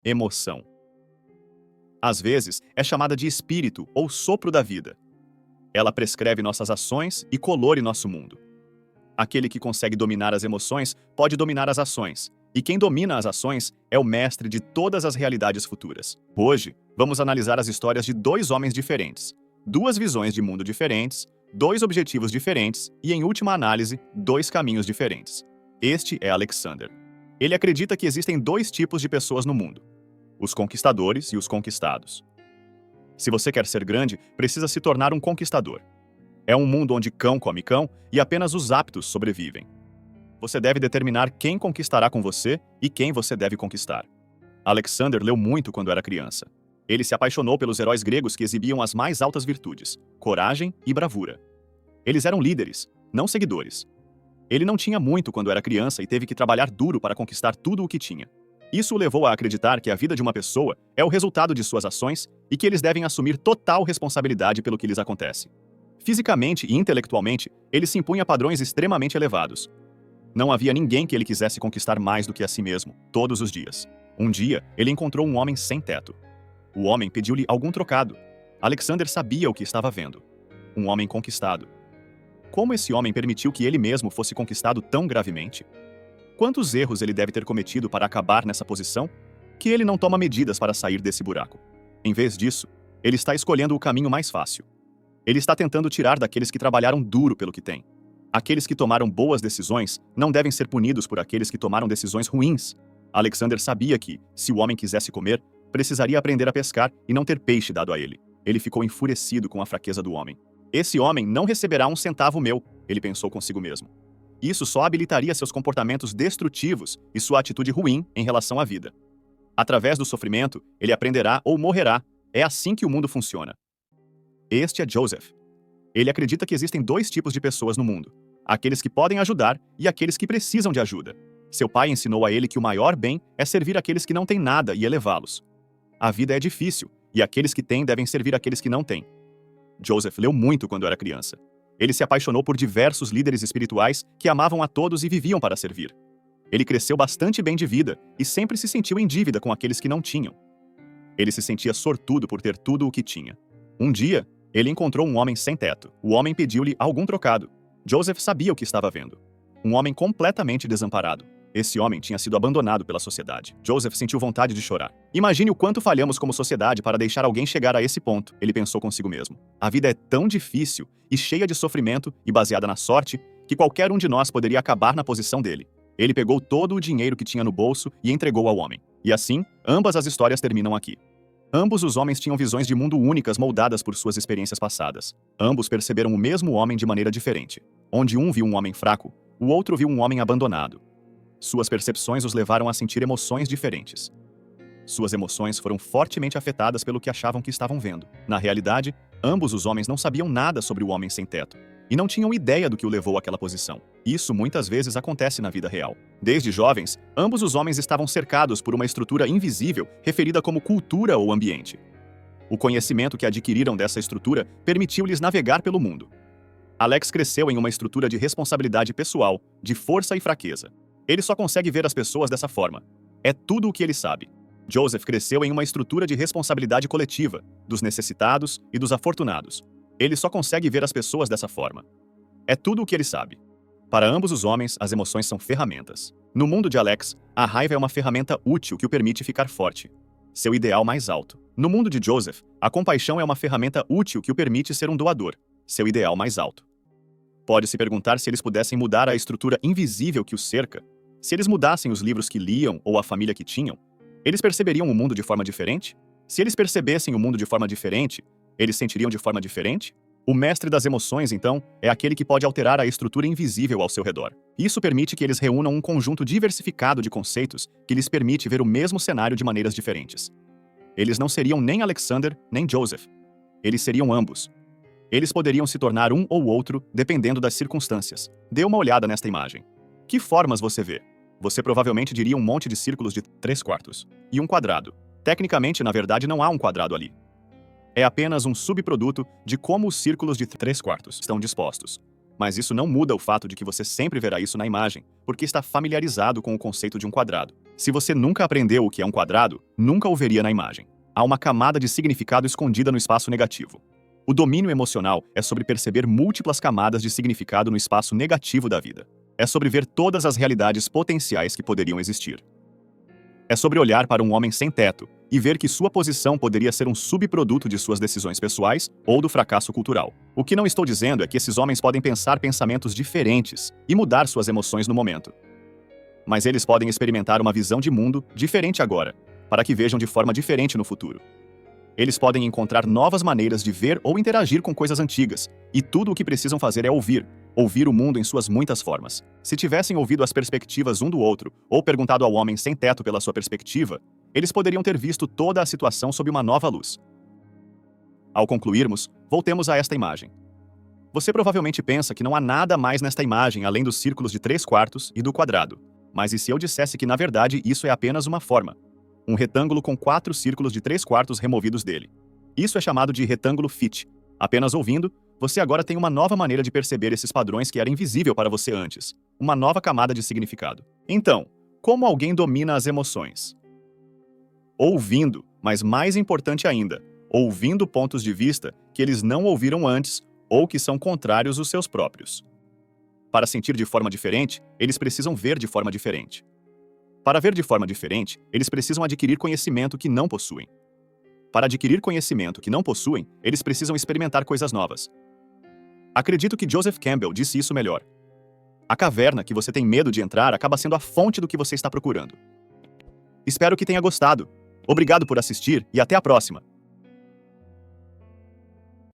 Emoção. Às vezes, é chamada de espírito ou sopro da vida. Ela prescreve nossas ações e colore nosso mundo. Aquele que consegue dominar as emoções pode dominar as ações, e quem domina as ações é o mestre de todas as realidades futuras. Hoje, vamos analisar as histórias de dois homens diferentes, duas visões de mundo diferentes, dois objetivos diferentes e, em última análise, dois caminhos diferentes. Este é Alexander. Ele acredita que existem dois tipos de pessoas no mundo: os conquistadores e os conquistados. Se você quer ser grande, precisa se tornar um conquistador. É um mundo onde cão come cão e apenas os aptos sobrevivem. Você deve determinar quem conquistará com você e quem você deve conquistar. Alexander leu muito quando era criança. Ele se apaixonou pelos heróis gregos que exibiam as mais altas virtudes, coragem e bravura. Eles eram líderes, não seguidores. Ele não tinha muito quando era criança e teve que trabalhar duro para conquistar tudo o que tinha. Isso o levou a acreditar que a vida de uma pessoa é o resultado de suas ações e que eles devem assumir total responsabilidade pelo que lhes acontece. Fisicamente e intelectualmente, ele se impunha padrões extremamente elevados. Não havia ninguém que ele quisesse conquistar mais do que a si mesmo, todos os dias. Um dia, ele encontrou um homem sem teto. O homem pediu-lhe algum trocado. Alexander sabia o que estava vendo. Um homem conquistado. Como esse homem permitiu que ele mesmo fosse conquistado tão gravemente? Quantos erros ele deve ter cometido para acabar nessa posição? Que ele não toma medidas para sair desse buraco. Em vez disso, ele está escolhendo o caminho mais fácil. Ele está tentando tirar daqueles que trabalharam duro pelo que têm. Aqueles que tomaram boas decisões não devem ser punidos por aqueles que tomaram decisões ruins. Alexander sabia que, se o homem quisesse comer, precisaria aprender a pescar e não ter peixe dado a ele. Ele ficou enfurecido com a fraqueza do homem. Esse homem não receberá um centavo meu, ele pensou consigo mesmo. Isso só habilitaria seus comportamentos destrutivos e sua atitude ruim em relação à vida. Através do sofrimento, ele aprenderá ou morrerá. É assim que o mundo funciona. Este é Joseph. Ele acredita que existem dois tipos de pessoas no mundo: aqueles que podem ajudar e aqueles que precisam de ajuda. Seu pai ensinou a ele que o maior bem é servir aqueles que não têm nada e elevá-los. A vida é difícil, e aqueles que têm devem servir aqueles que não têm. Joseph leu muito quando era criança. Ele se apaixonou por diversos líderes espirituais que amavam a todos e viviam para servir. Ele cresceu bastante bem de vida e sempre se sentiu em dívida com aqueles que não tinham. Ele se sentia sortudo por ter tudo o que tinha. Um dia, ele encontrou um homem sem teto. O homem pediu-lhe algum trocado. Joseph sabia o que estava vendo. Um homem completamente desamparado. Esse homem tinha sido abandonado pela sociedade. Joseph sentiu vontade de chorar. Imagine o quanto falhamos como sociedade para deixar alguém chegar a esse ponto, ele pensou consigo mesmo. A vida é tão difícil e cheia de sofrimento e baseada na sorte que qualquer um de nós poderia acabar na posição dele. Ele pegou todo o dinheiro que tinha no bolso e entregou ao homem. E assim, ambas as histórias terminam aqui. Ambos os homens tinham visões de mundo únicas moldadas por suas experiências passadas. Ambos perceberam o mesmo homem de maneira diferente. Onde um viu um homem fraco, o outro viu um homem abandonado. Suas percepções os levaram a sentir emoções diferentes. Suas emoções foram fortemente afetadas pelo que achavam que estavam vendo. Na realidade, ambos os homens não sabiam nada sobre o homem sem teto e não tinham ideia do que o levou àquela posição. Isso muitas vezes acontece na vida real. Desde jovens, ambos os homens estavam cercados por uma estrutura invisível referida como cultura ou ambiente. O conhecimento que adquiriram dessa estrutura permitiu-lhes navegar pelo mundo. Alex cresceu em uma estrutura de responsabilidade pessoal, de força e fraqueza. Ele só consegue ver as pessoas dessa forma. É tudo o que ele sabe. Joseph cresceu em uma estrutura de responsabilidade coletiva, dos necessitados e dos afortunados. Ele só consegue ver as pessoas dessa forma. É tudo o que ele sabe. Para ambos os homens, as emoções são ferramentas. No mundo de Alex, a raiva é uma ferramenta útil que o permite ficar forte. Seu ideal mais alto. No mundo de Joseph, a compaixão é uma ferramenta útil que o permite ser um doador. Seu ideal mais alto. Pode-se perguntar se eles pudessem mudar a estrutura invisível que os cerca. Se eles mudassem os livros que liam ou a família que tinham, eles perceberiam o mundo de forma diferente? Se eles percebessem o mundo de forma diferente, eles sentiriam de forma diferente? O mestre das emoções, então, é aquele que pode alterar a estrutura invisível ao seu redor. Isso permite que eles reúnam um conjunto diversificado de conceitos que lhes permite ver o mesmo cenário de maneiras diferentes. Eles não seriam nem Alexander, nem Joseph. Eles seriam ambos. Eles poderiam se tornar um ou outro, dependendo das circunstâncias. Dê uma olhada nesta imagem. Que formas você vê? Você provavelmente diria um monte de círculos de 3/4 e um quadrado. Tecnicamente, na verdade, não há um quadrado ali. É apenas um subproduto de como os círculos de 3/4 estão dispostos. Mas isso não muda o fato de que você sempre verá isso na imagem, porque está familiarizado com o conceito de um quadrado. Se você nunca aprendeu o que é um quadrado, nunca o veria na imagem. Há uma camada de significado escondida no espaço negativo. O domínio emocional é sobre perceber múltiplas camadas de significado no espaço negativo da vida. É sobre ver todas as realidades potenciais que poderiam existir. É sobre olhar para um homem sem teto e ver que sua posição poderia ser um subproduto de suas decisões pessoais ou do fracasso cultural. O que não estou dizendo é que esses homens podem pensar pensamentos diferentes e mudar suas emoções no momento. Mas eles podem experimentar uma visão de mundo diferente agora, para que vejam de forma diferente no futuro. Eles podem encontrar novas maneiras de ver ou interagir com coisas antigas, e tudo o que precisam fazer é ouvir o mundo em suas muitas formas. Se tivessem ouvido as perspectivas um do outro, ou perguntado ao homem sem teto pela sua perspectiva, eles poderiam ter visto toda a situação sob uma nova luz. Ao concluirmos, voltemos a esta imagem. Você provavelmente pensa que não há nada mais nesta imagem além dos círculos de 3/4 e do quadrado. Mas e se eu dissesse que, na verdade, isso é apenas uma forma? Um retângulo com 4 círculos de 3/4 removidos dele. Isso é chamado de retângulo Fichte. Apenas ouvindo, você agora tem uma nova maneira de perceber esses padrões que era invisível para você antes. Uma nova camada de significado. Então, como alguém domina as emoções? Ouvindo, mas mais importante ainda, ouvindo pontos de vista que eles não ouviram antes ou que são contrários aos seus próprios. Para sentir de forma diferente, eles precisam ver de forma diferente. Para ver de forma diferente, eles precisam adquirir conhecimento que não possuem. Para adquirir conhecimento que não possuem, eles precisam experimentar coisas novas. Acredito que Joseph Campbell disse isso melhor. A caverna que você tem medo de entrar acaba sendo a fonte do que você está procurando. Espero que tenha gostado. Obrigado por assistir e até a próxima!